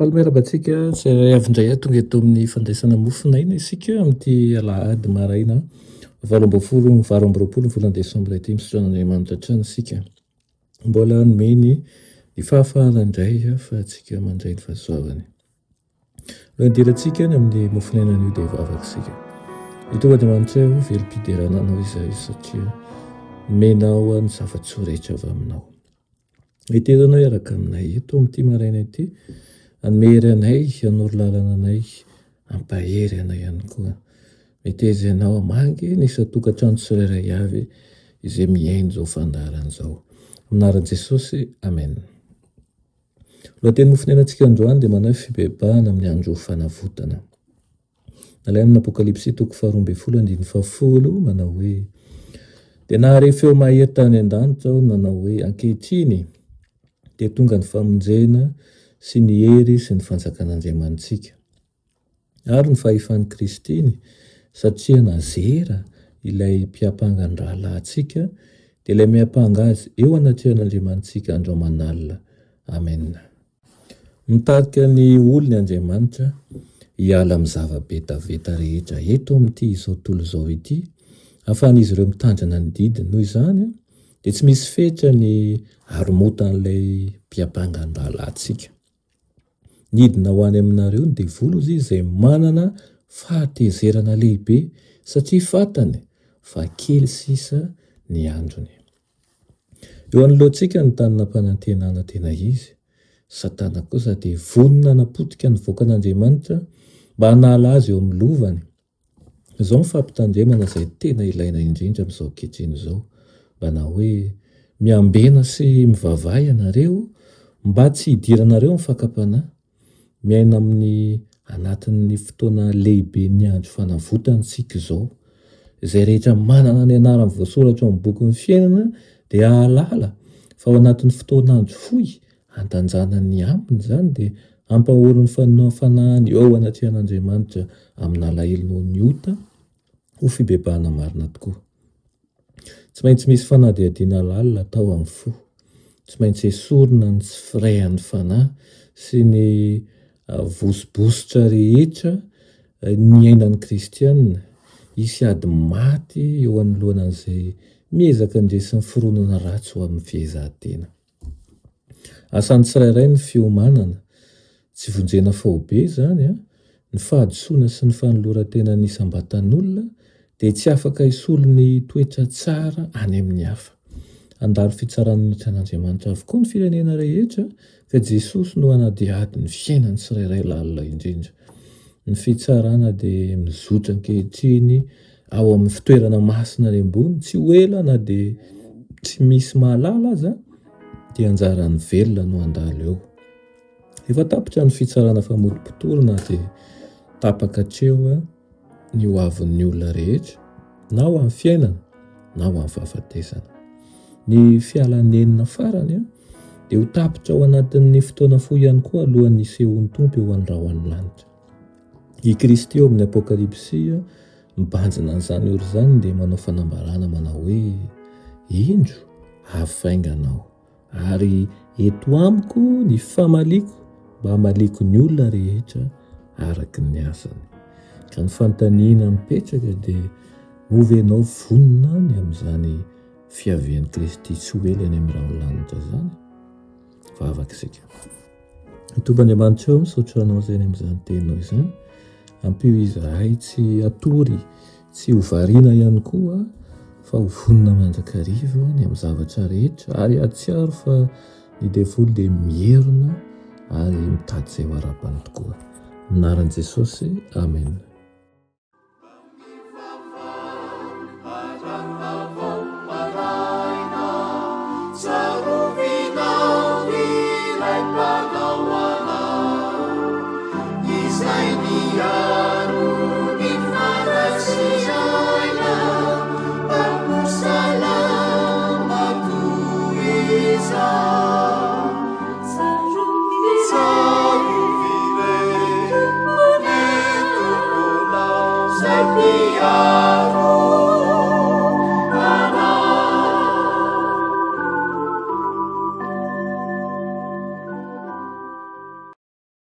Falomiarabantsika sy avindray tonga eto amin'ny fandraisana mofinaina isika amin'ity alahady maraina 28 volana desambra ity misotroan'Andriamanitra hatrany isika mbola nomeny ny fahafarana indray fa atsika mandray ny fahasoavany. Lohandirantsika ny amin'ny mofinaina an'io dia vavaka isika. Itony Andriamanitra ho velom-piderana anao izahay satria menao ny zava-tsoa rehetra avy aminao. Iteranao iaraka aminay eto amin'ity maraina ity. Amery anay, anoro lalana anay, ampahery anay ihany koa. Meteza ianao amangy nisy tokantrano tsirairay avy izay miaino izao fandaharana izao. Aminaran'i Jesosy, amen. Lohateny mofinainantsika androany dia manao fibebahana amin'ny andro fanavotana. Nalaina amin'ny Apokalipsy 12:10 manao hoe dia nahare feo mahery tany an-danitra aho nanao hoe ankehitriny dia tonga ny famonjena sy ny hery sy ny fanjakan'Andriamantsika ary ny fahefan'ny Kristiny satria nazera ilay mpiapangan-drahalantsika dia ilay miapanga azy eo anatrehan'Andriamantsika andro aman'alina. Amen. Mitarika ny olony Andriamanitra hiala amin'ny zava-betaveta rehetra eto amin'ity izao tontolo izao ity, ahafahan'izy ireo mitandrina ny didiny. Noho izany dia tsy misy fetra ny haromotan'ilay mpiapangan-drahalantsika. Nidina ho any aminareo ny devoly izy izay manana fahatezerana lehibe satria fantany fa kely sisa ny androny. Eo anoloantsika ny tany nampanantenana tena izy. Satana kosa dia vonona napotika ny voakan'Andriamanitra mba hanala azy eo amin'ny lovany. Izao ny fampitandremana izay tena ilaina indrindra amin'izao ankehitriny izao, mba na hoe miambena sy mivavaha ianareo mba tsy hidiranareo amin'ny fakapanahy, miaina amin'ny anatin'ny fotoana lehibe ny andro fanavotana tsika izao. Izay rehetra manana ny anarany voasoratra amin'ny bokin'ny fiainana dia ahalala fa ao anatin'ny fotoana andro fohy andanjana ny ambiny izany dia ampahory ny fanahany eo anatrehan'Andriamanitra amin'ny alahelo noho ny ota ho fibebahana marina tokoa. Tsy maintsy misy fanadihadiana lalina tao amin'ny fo. Tsy maintsy esorina ny tsy firayan'ny fanahy sy ny vosibositra rehetra ny ainan'ny Kristianina. Hisy ady maty eo anoloanan'izay miezaka andresin'ny fironana ratsy ho amin'ny fihezahantena. Asan'ny tsirairay ny fiomanana, tsy vonjena faobe izany ny fahadosoana sy ny fanoloran-tena nisam-batan'olona dia tsy afaka hisolo ny toetra tsara any amin'ny hafa. Andalo fitsarana n'Andriamanitra avokoa ny firenena rehetra fa Jesosy no hanadiady ny fiainan'ny tsirairay lalina indrindra. Ny fitsarana dia mizotra ankehitriny ao amin'ny fitoerana masina any ambony, tsy ho ela na dia tsy misy mahalala aza dia anjarany velona no andalo eo. Efa tapitra ny fitsarana famolom-potorana dia tapaka hatreo ny hoavin'ny olona rehetra, na ho amin'ny fiainana na ho amin'ny fahafatesana. Ny fialanenina farany dia ho tapitra ao anatin'ny fotoana fohy ihany koa alohan'ny isehon'ny tompo eo andrahoan'ny lanitra. I Kristy eo amin'ny Apokalipsia mibanjina an'izany ora izany dia manao fanambarana manao hoe indro hafainganao ary eto amiko ny famaliako mba hamaliko ny olona rehetra araka ny asany. Ka ny fanontaniana mipetraka dia ovy ianao vonona ny amin'izany fiavian'i Kristy tsy ho ela any amin'ny raholanitra izany. Vavaka isika. Mitomban'Andriamanitra eo misaotra anao izay amin'izany teninao izany. Ampio izahay tsy hatory, tsy ho variana ihany koa fa ho vonona mandrakariva ny amin'ny zavatra rehetra ary ahatsiaro fa ny devoly dia mierina ary mitady izay ho harapany tokoa. Aminaran'i Jesosy, amen. Saru vire, miaro